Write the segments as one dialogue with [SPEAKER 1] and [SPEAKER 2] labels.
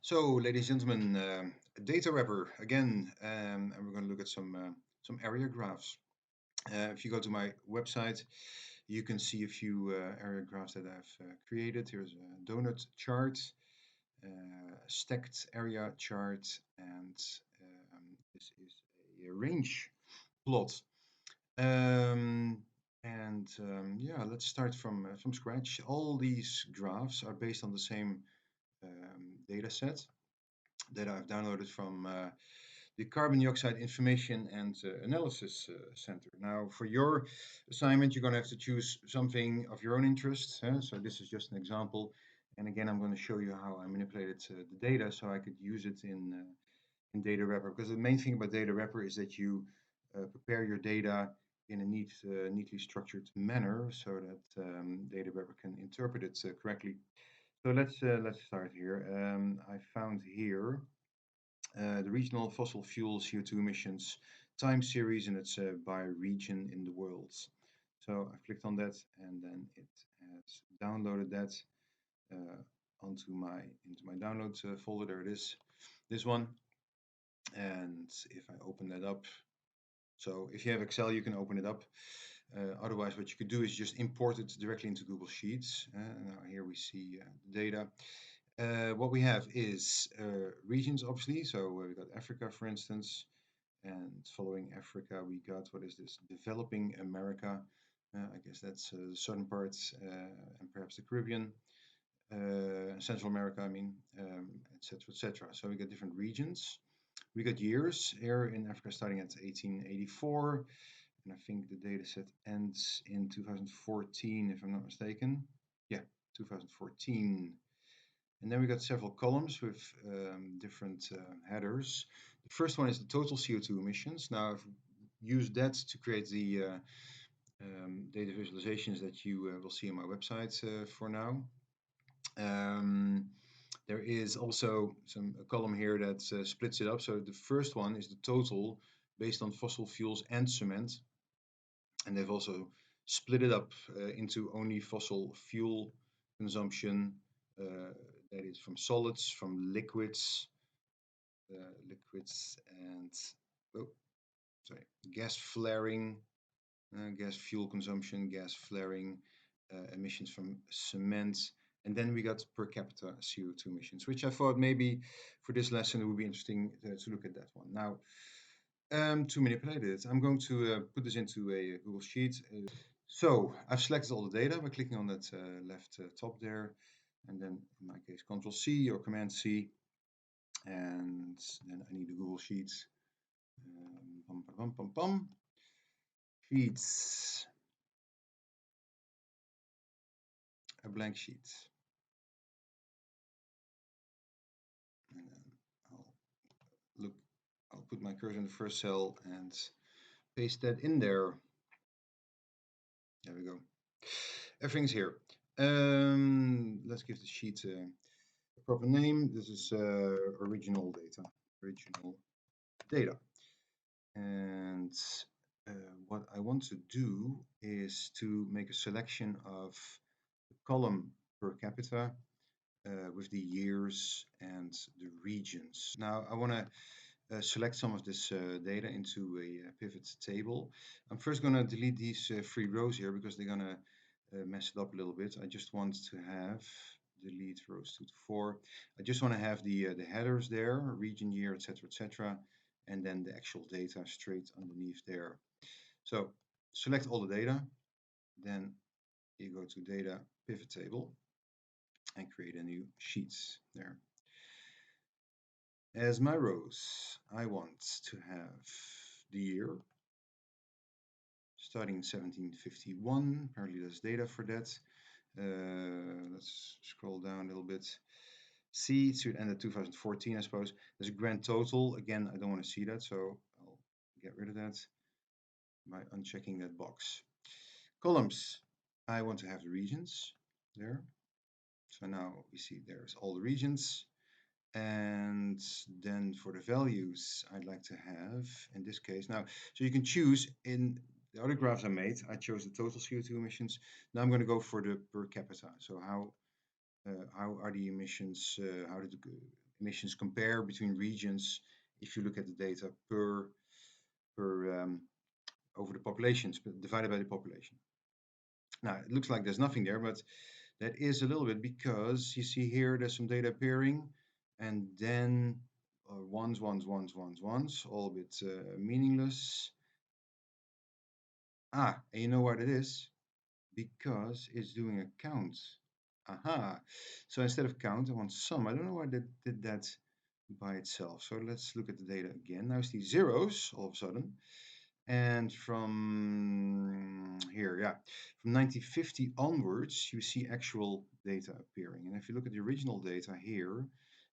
[SPEAKER 1] So, ladies and gentlemen, Datawrapper again, and we're going to look at some area graphs. If you go to my website, you can see a few area graphs that I've created. Here's a donut chart, stacked area chart, and this is a range plot. Yeah, let's start from scratch. All these graphs are based on the same data set that I've downloaded from the Carbon Dioxide Information and Analysis Center. Now, for your assignment, you're going to have to choose something of your own interest. So this is just an example. And again, I'm going to show you how I manipulated the data so I could use it in Datawrapper. Because the main thing about Datawrapper is that you prepare your data in a neatly structured manner so that Datawrapper can interpret it correctly. So let's start here. I found here the regional fossil fuel CO2 emissions time series, and it's by region in the world. So I clicked on that, and then it has downloaded that into my download folder. There it is, this one. And if I open that up, so if you have Excel, you can open it up. Otherwise, what you could do is just import it directly into Google Sheets. Now here we see the data. What we have is regions, obviously. So we got Africa, for instance, and following Africa, we got, what is this? Developing America. I guess that's the southern parts and perhaps the Caribbean, Central America, I mean, etc., etc. So we got different regions. We got years here in Africa starting at 1884, and I think the data set ends in 2014, if I'm not mistaken. Yeah, 2014. And then we got several columns with different headers. The first one is the total CO2 emissions. Now, I've used that to create the data visualizations that you will see on my website for now. There is also a column here that splits it up. So the first one is the total based on fossil fuels and cement. And they've also split it up into only fossil fuel consumption, that is from solids, from liquids, and oh, sorry, gas flaring, gas fuel consumption, gas flaring, emissions from cement, and then we got per capita CO2 emissions, which I thought maybe for this lesson it would be interesting to look at that one. Now, to manipulate it, I'm going to put this into a Google Sheet. So I've selected all the data by clicking on that left top there, and then in my case Control C or Command C, and then I need the Google Sheets. Sheets, a blank sheet, and then I'll put my cursor in the first cell and paste that in there. There we go. Everything's here. Let's give the sheet a proper name. This is original data. Original data. And what I want to do is to make a selection of the column per capita with the years and the regions. Now I want to select some of this data into a pivot table. I'm first going to delete these 3 rows here because they're going to mess it up a little bit. I just want to have delete rows 2 to 4. I just want to have the headers there, region, year, etc., and then the actual data straight underneath there. So select all the data, then you go to data pivot table and create a new sheet there. As my rows, I want to have the year starting 1751. Apparently there's data for that. Let's scroll down a little bit. C, it should end at 2014, I suppose. There's a grand total. Again, I don't want to see that, so I'll get rid of that by unchecking that box. Columns, I want to have the regions there. So now we see there's all the regions. And then for the values, I'd like to have, in this case, now, so you can choose in the other graphs I made, I chose the total CO2 emissions. Now I'm going to go for the per capita. So how are the emissions, how did the emissions compare between regions if you look at the data per over the populations, divided by the population. Now, it looks like there's nothing there, but that is a little bit because you see here there's some data appearing, and then ones, all a bit meaningless. And you know what it is? Because it's doing a count. Aha. So instead of count, I want sum. I don't know why that did that by itself. So let's look at the data again. Now it's these zeros all of a sudden. And from here, yeah, from 1950 onwards, you see actual data appearing. And if you look at the original data here,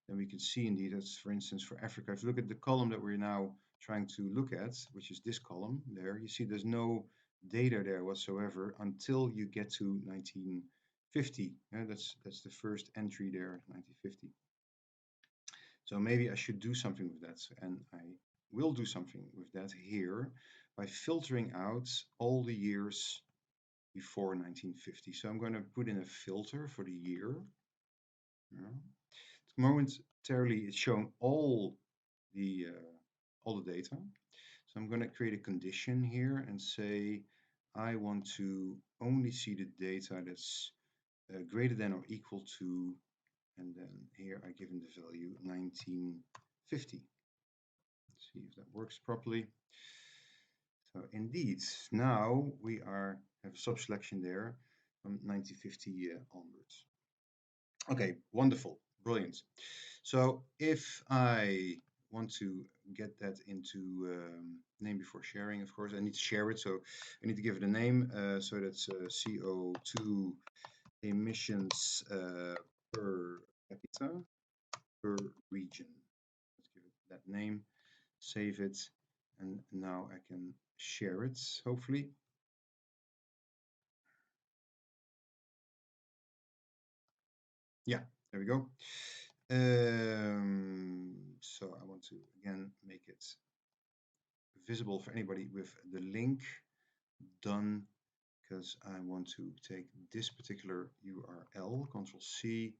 [SPEAKER 1] then we can see indeed that's, for instance, for Africa. If you look at the column that we're now trying to look at, which is this column there, you see there's no data there whatsoever until you get to 1950. Yeah, that's the first entry there, 1950. So maybe I should do something with that, and I will do something with that here by filtering out all the years before 1950. So I'm going to put in a filter for the year. Yeah. Momentarily, it's showing all the data. So I'm going to create a condition here and say I want to only see the data that's greater than or equal to, and then here I give in the value 1950. Let's see if that works properly. So indeed, now we have a sub-selection there from 1950 onwards. Okay, wonderful, brilliant. So if I want to get that into name before sharing, of course, I need to share it. So I need to give it a name. So that's CO2 emissions per capita per region. Let's give it that name, save it, and now I can share it, hopefully. Yeah, there we go. So I want to again make it visible for anybody with the link done, because I want to take this particular URL, Control C,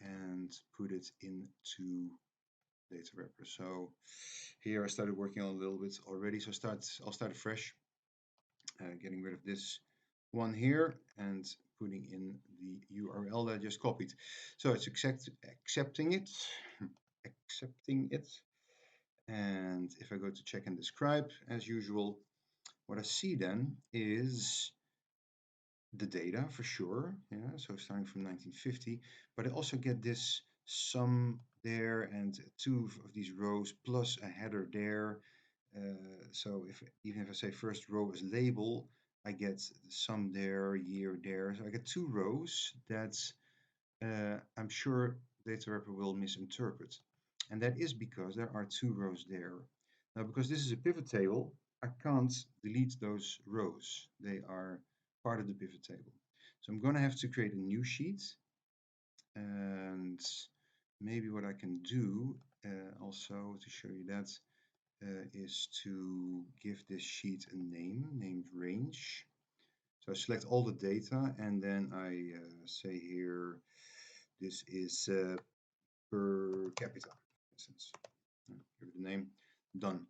[SPEAKER 1] and put it into Datawrapper. So here I started working on a little bit already. So I'll start fresh, getting rid of this one here and putting in the URL that I just copied. So it's accepting it, and if I go to check and describe as usual, what I see then is the data for sure, yeah, so starting from 1950, but I also get this sum there and two of these rows plus a header there. So even if I say first row is label, I get sum there, year there. So I get two rows that I'm sure Datawrapper will misinterpret. And that is because there are two rows there. Now, because this is a pivot table, I can't delete those rows. They are part of the pivot table. So I'm going to have to create a new sheet. And maybe what I can do also to show you that is to give this sheet a name, named range. So I select all the data and then I say here, this is per capita, for instance. Give it a name, done.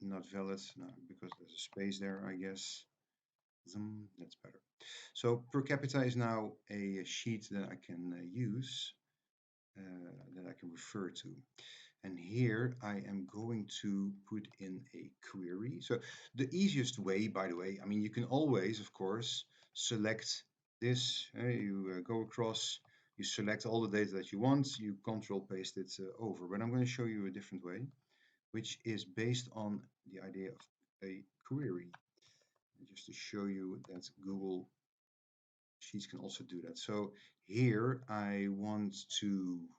[SPEAKER 1] Not valid, no, because there's a space there, I guess. That's better. So per capita is now a sheet that I can use, that I can refer to. And here I am going to put in a query. So the easiest way, by the way, I mean, you can always, of course, select this. You go across, you select all the data that you want, you control paste it over. But I'm going to show you a different way, which is based on the idea of a query. And just to show you that Google Sheets can also do that. So here I want to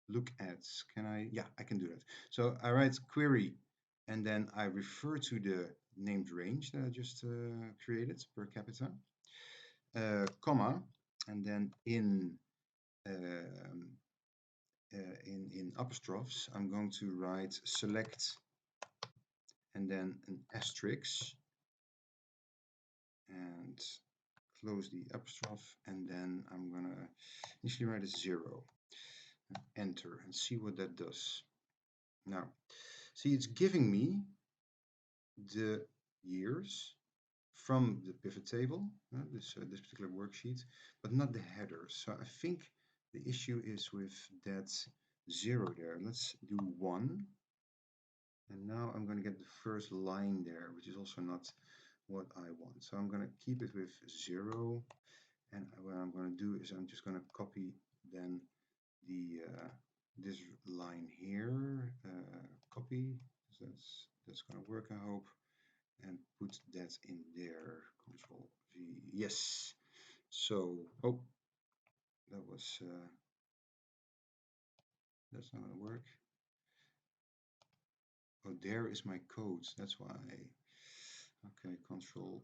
[SPEAKER 1] look at, yeah, I can do that. So I write query and then I refer to the named range that I just created per capita, comma, and then in apostrophes, I'm going to write select and then an asterisk and close the apostrophe, and then I'm gonna initially write a 0. enter and see what that does. Now, see, it's giving me the years from the pivot table, this particular worksheet, but not the header. So I think the issue is with that 0 there. Let's do 1. And now I'm going to get the first line there, which is also not what I want. So I'm going to keep it with 0. And what I'm going to do is I'm just going to copy then the this line here, copy. So that's going to work, I hope, and put that in there. Control V. Yes. So, oh, that was that's not going to work. Oh, there is my code. That's why. Okay, Control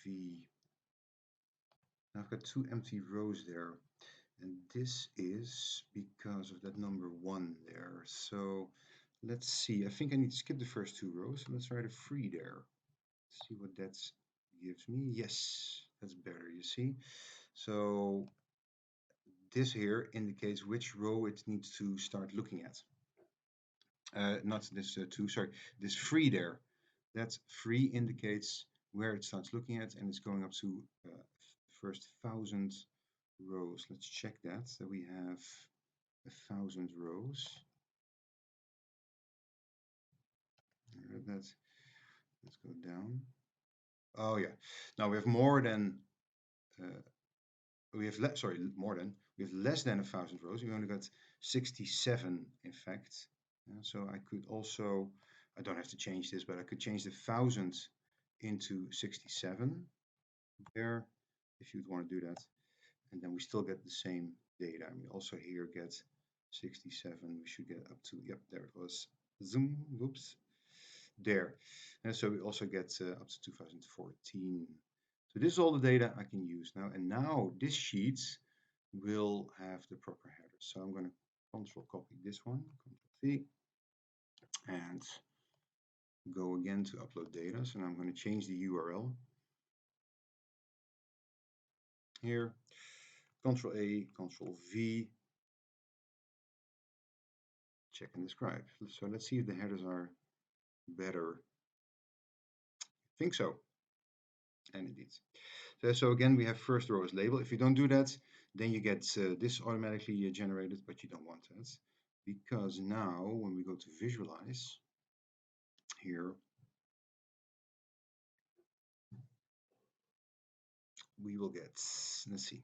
[SPEAKER 1] V. Now I've got 2 empty rows there. And this is because of that number 1 there. So let's see. I think I need to skip the first 2 rows. So let's write a 3 there. See what that gives me. Yes, that's better, you see. So this here indicates which row it needs to start looking at. Not this 2, sorry, this 3 there. That 3 indicates where it starts looking at, and it's going up to first 1,000 rows. Let's check that. So we have 1,000 rows. Let's go down. Oh yeah. Now we have more than we have less than 1,000 rows. We only got 67 in fact. So I could also, I don't have to change this, but I could change the 1,000 into 67 there if you'd want to do that. And then we still get the same data. And we also here get 67. We should get up to, yep, there it was. Zoom, whoops, there. And so we also get up to 2014. So this is all the data I can use now. And now this sheet will have the proper header. So I'm going to control copy this one, Control V, and go again to upload data. So now I'm going to change the URL here. Control A, Control V, check and describe. So let's see if the headers are better. I think so. And indeed. So again, we have first row as label. If you don't do that, then you get this automatically generated, but you don't want that. Because now when we go to visualize here, we will get, let's see,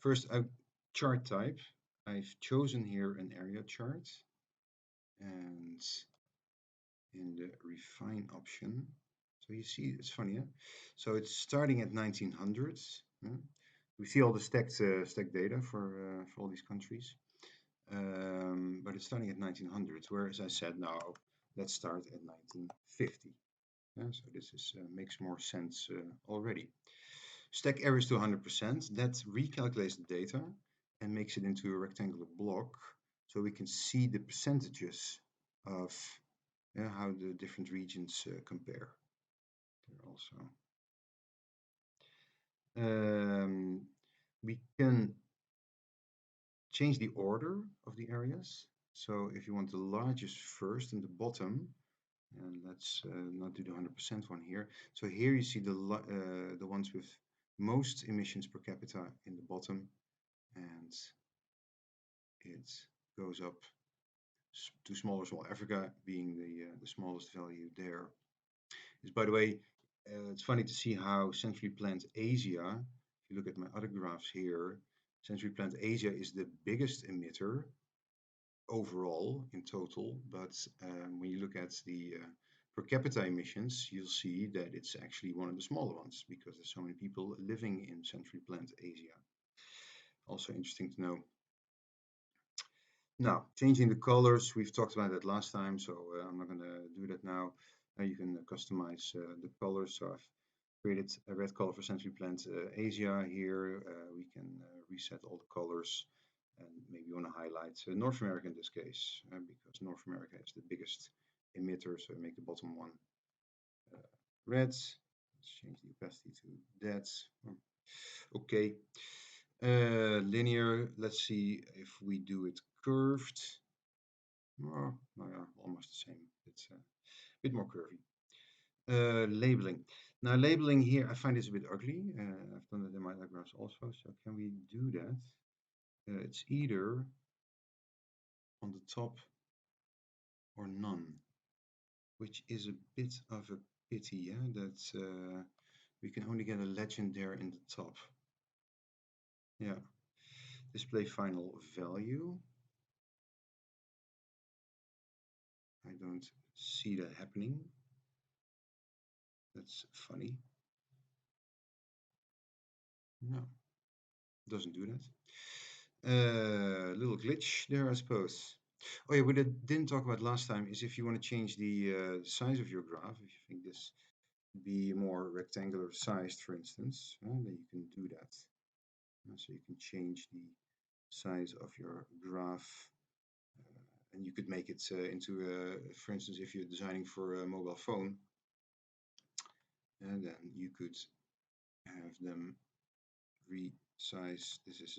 [SPEAKER 1] first a chart type. I've chosen here an area chart, and in the refine option, so you see it's funny, yeah? So it's starting at 1900s. We see all the stacked data for all these countries, but it's starting at 1900s. Whereas I said now let's start at 1950. So this is makes more sense already. Stack areas to 100%. That recalculates the data and makes it into a rectangular block, so we can see the percentages of how the different regions compare. There also. We can change the order of the areas. So if you want the largest first and the bottom, and let's not do the 100% one here. So here you see the ones with most emissions per capita in the bottom, and it goes up to smaller, small. Africa being the smallest value there. Is, by the way, it's funny to see how centrally planned Asia, if you look at my other graphs here, centrally planned Asia is the biggest emitter overall in total, but when you look at the per capita emissions, you'll see that it's actually one of the smaller ones because there's so many people living in centrally planned Asia. Also interesting to know. Now, changing the colors, we've talked about that last time, so I'm not going to do that now. You can customize the colors. So I've created a red color for centrally planned Asia here. We can reset all the colors, and maybe you want to highlight North America in this case, because North America is the biggest emitter, so make the bottom one red. Let's change the opacity to that. Okay. Linear, let's see if we do it curved. Oh, no, yeah, almost the same. It's a bit more curvy. Labeling. Now, labeling here, I find this a bit ugly. I've done it in my other graphs also. So can we do that? It's either on the top or none, which is a bit of a pity, yeah, that we can only get a legend there in the top. Yeah. Display final value. I don't see that happening. That's funny. No, doesn't do that. Little glitch there, I suppose. Oh yeah, what I didn't talk about last time is if you want to change the size of your graph, if you think this be more rectangular sized, for instance, then you can do that. So you can change the size of your graph, and you could make it into, for instance, if you're designing for a mobile phone, and then you could have them resize. This is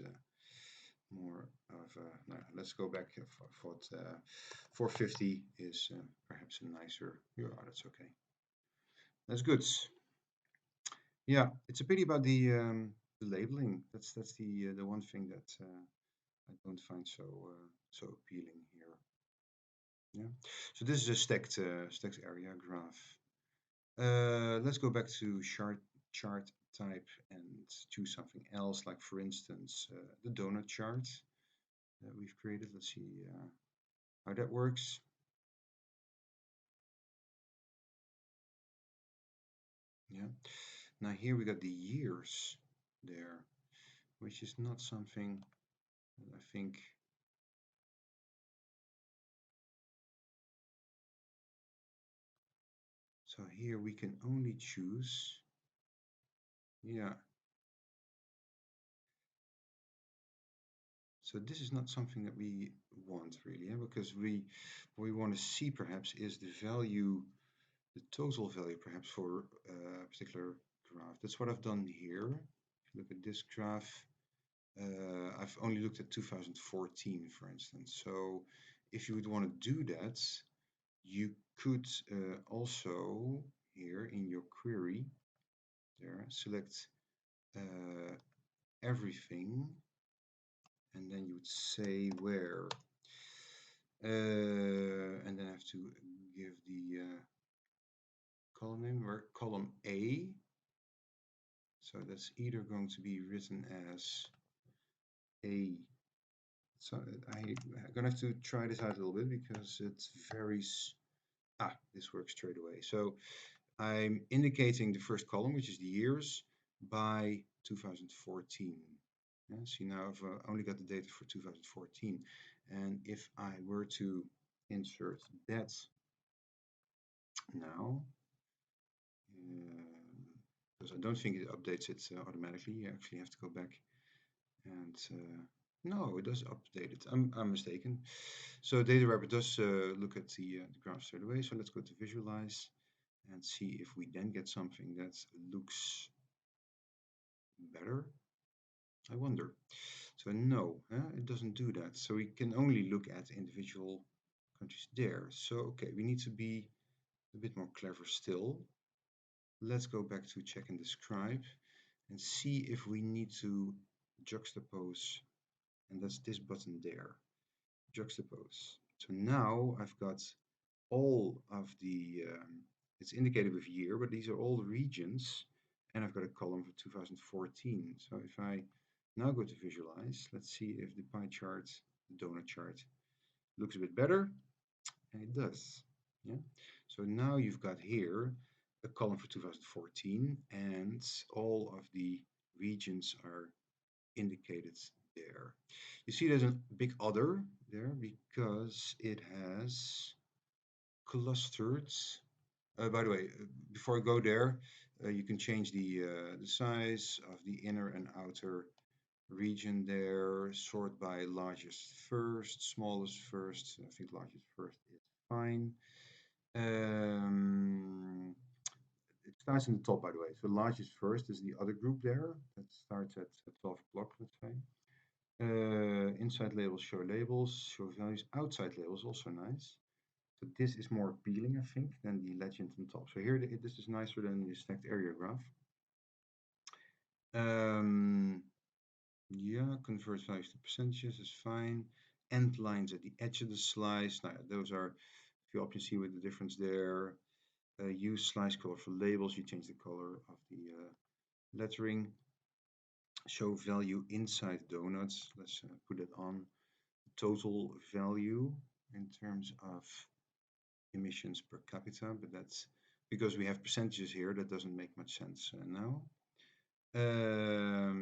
[SPEAKER 1] more of a, no, let's go back for what 450 is perhaps a nicer. Yeah, that's okay. That's good. Yeah, it's a pity about the labeling. That's the one thing that I don't find so appealing here. Yeah. So this is a stacked area graph. Let's go back to chart type and choose something else, like for instance the donut chart that we've created. Let's see how that works. Yeah. Now here we got the years there, which is not something that I think. So here we can only choose. Yeah. So this is not something that we want really, yeah? Because what we want to see perhaps is the value, the total value perhaps for a particular graph. That's what I've done here. If you look at this graph, I've only looked at 2014, for instance. So if you would want to do that, you could also here in your query there select everything, and then you would say where, and then I have to give the column name, where column A. So that's either going to be written as A. So I'm gonna have to try this out a little bit because it's very. This works straight away. So I'm indicating the first column, which is the years, by 2014. Yeah, see, now I've only got the data for 2014. And if I were to insert that now, because I don't think it updates it automatically, you actually have to go back and no, it does update it. I'm mistaken. So Datawrapper does look at the graph straight away. So let's go to visualize and see if we then get something that looks better. I wonder. So no, it doesn't do that. So we can only look at individual countries there. So okay, we need to be a bit more clever still. Let's go back to check and describe and see if we need to juxtapose, and that's this button there, juxtapose. So now I've got all of the, it's indicated with year, but these are all the regions, and I've got a column for 2014. So if I now go to visualize, let's see if the pie chart, the donut chart, looks a bit better, and it does. Yeah. So now you've got here a column for 2014, and all of the regions are indicated there. You see there's a big other there because it has clustered. By the way, before I go there, you can change the size of the inner and outer region there, sort by largest first, smallest first. I think largest first is fine. It starts in the top, by the way. So largest first is the other group there. That starts at 12 o'clock, let's say. Inside labels show labels, show values. Outside labels also nice. So this is more appealing, I think, than the legend on top. So here, this is nicer than the stacked area graph. Yeah, convert values to percentages is fine. End lines at the edge of the slice. Now, those are a few options here with the difference there. Use slice color for labels. You change the color of the lettering. Show value inside donuts. Let's put it on. Total value in terms of emissions per capita, but that's because we have percentages here, that doesn't make much sense now.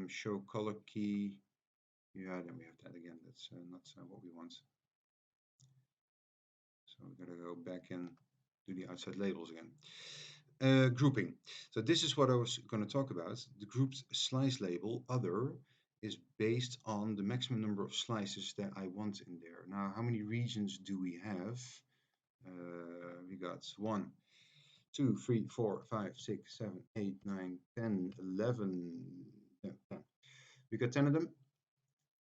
[SPEAKER 1] Show color key. Yeah, then we have that again. That's not what we want. So we're going to go back and do the outside labels again. Grouping. So this is what I was going to talk about. The grouped slice label, other, is based on the maximum number of slices that I want in there. Now, how many regions do we have? We got 1, 2, 3, 4, 5, 6, 7, 8, 9, 10, 11. Yeah, 10. We got 10 of them.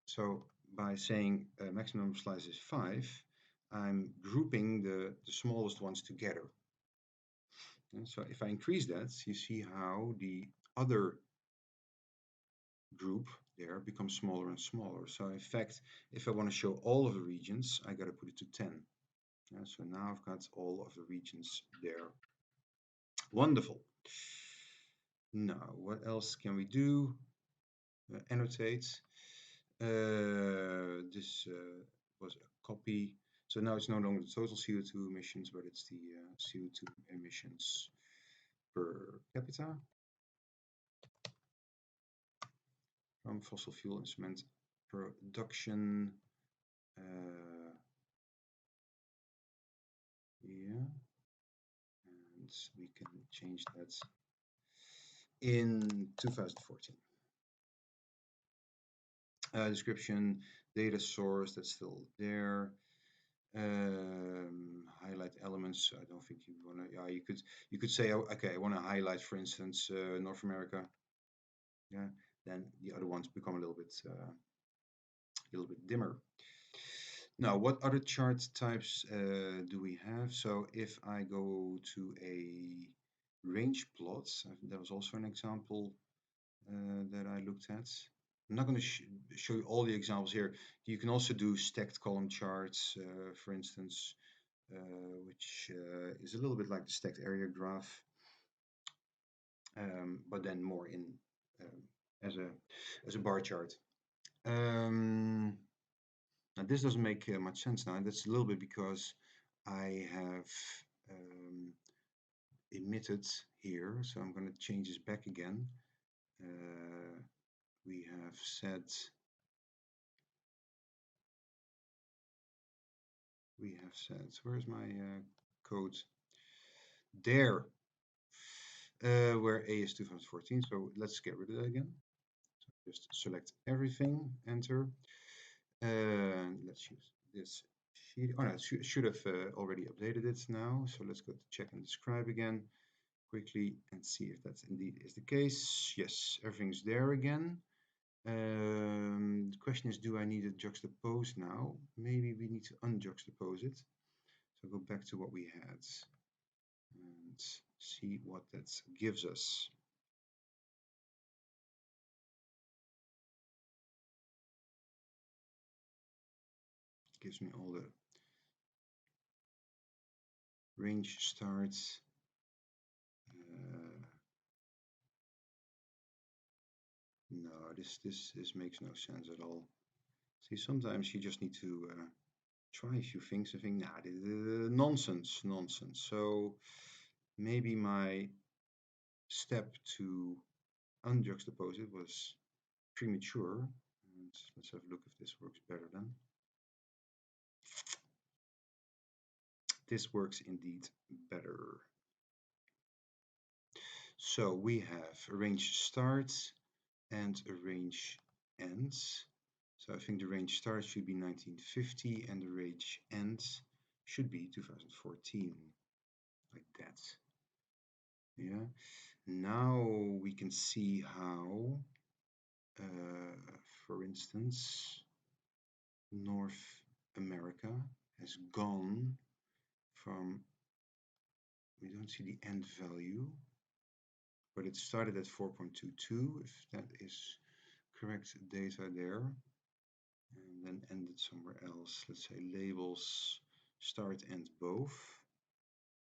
[SPEAKER 1] So by saying maximum number of slices is 5, I'm grouping the smallest ones together. And so if I increase that, you see how the other group there becomes smaller and smaller. So in fact, if I want to show all of the regions, I got to put it to 10. So now I've got all of the regions there. Wonderful. Now, what else can we do? Annotate. This was a copy. So now it's no longer the total CO2 emissions, but it's the CO2 emissions per capita from fossil fuel and cement production. Yeah, and we can change that in 2014. Description, data source, that's still there. Highlight elements. I don't think you want to. Yeah, you could say, oh, okay, I want to highlight, for instance, North America. Yeah, then the other ones become a little bit dimmer. Now, what other chart types do we have? So if I go to a range plot, that was also an example that I looked at. I'm not going to show you all the examples here. You can also do stacked column charts, for instance, which is a little bit like the stacked area graph, but then more in as a bar chart. Now this doesn't make much sense now, and that's a little bit because I have emitted here, so I'm going to change this back again. We have said where's my code? There, where A is 2014. So let's get rid of that again. So just select everything, enter. Let's use this sheet. Oh no, it should have already updated it now. So let's go to check and describe again quickly and see if that's indeed is the case. Yes, everything's there again. The question is, do I need it juxtaposed now? Maybe we need to unjuxtapose it. So go back to what we had and see what that gives us. Gives me all the range starts. No, this makes no sense at all. See, sometimes you just need to try a few things and think, nah, nonsense. So maybe my step to unjuxtapose it was premature. And let's have a look if this works better then. This works indeed better. So we have a range starts and a range ends. So I think the range starts should be 1950 and the range ends should be 2014, like that. Yeah. Now we can see how for instance, North America has gone from, we don't see the end value, but it started at 4.22, if that is correct data there, and then ended somewhere else. Let's say labels start and both.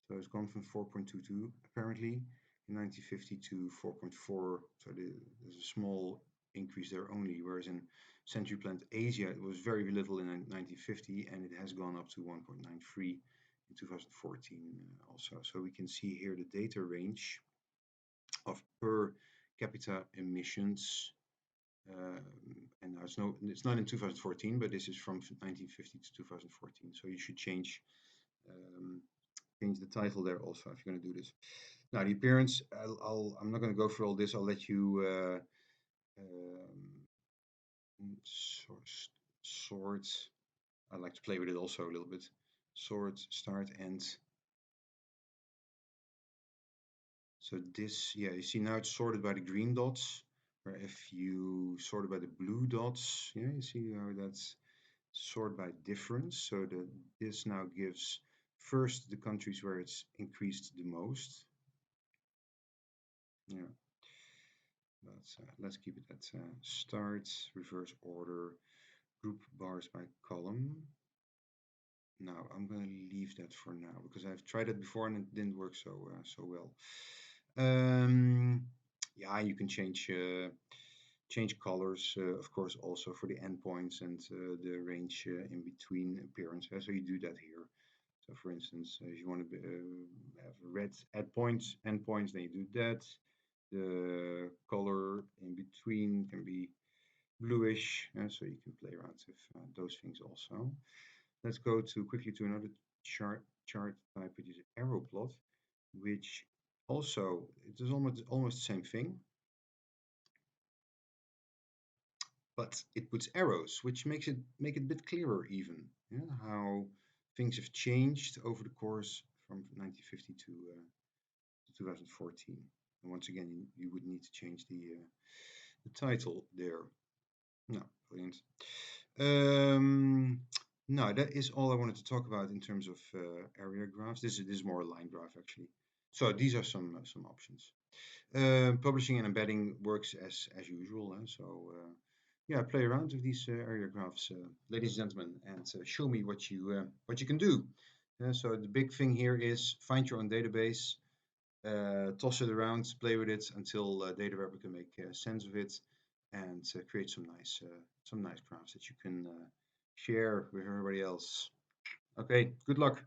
[SPEAKER 1] So it's gone from 4.22 apparently in 1950 to 4.4. So there's a small increase there only, whereas in Century Plant Asia it was very little in 1950 and it has gone up to 1.93 in 2014 also. So we can see here the data range of per capita emissions. And now it's not in 2014, but this is from 1950 to 2014. So you should change the title there also if you're going to do this. Now the appearance, I'm not going to go through all this. I'll let you sort. I like to play with it also a little bit. Sort, start, end. So this, yeah, you see now it's sorted by the green dots. Where if you sort it by the blue dots, yeah, you see how that's sorted by difference. So this now gives first the countries where it's increased the most. Yeah. Let's keep it at start, reverse order, group bars by column. Now I'm going to leave that for now because I've tried it before and it didn't work so well. Yeah, you can change colors, of course, also for the endpoints and the range in between appearance. So you do that here. So for instance, if you want to have red endpoints, then you do that. The color in between can be bluish, so you can play around with those things also. Let's go quickly to another chart type, which is an arrow plot, which also it is almost the same thing, but it puts arrows, which make it a bit clearer even, yeah, how things have changed over the course from 1950 to 2014. And once again, you would need to change the title there. No, brilliant. No, that is all I wanted to talk about in terms of area graphs. This is more a line graph actually. So these are some options. Publishing and embedding works as usual. Yeah, play around with these area graphs, ladies and gentlemen, and show me what you can do. So the big thing here is find your own database, toss it around, play with it until Datawrapper can make sense of it, and create some nice graphs that you can share with everybody else. Okay, good luck.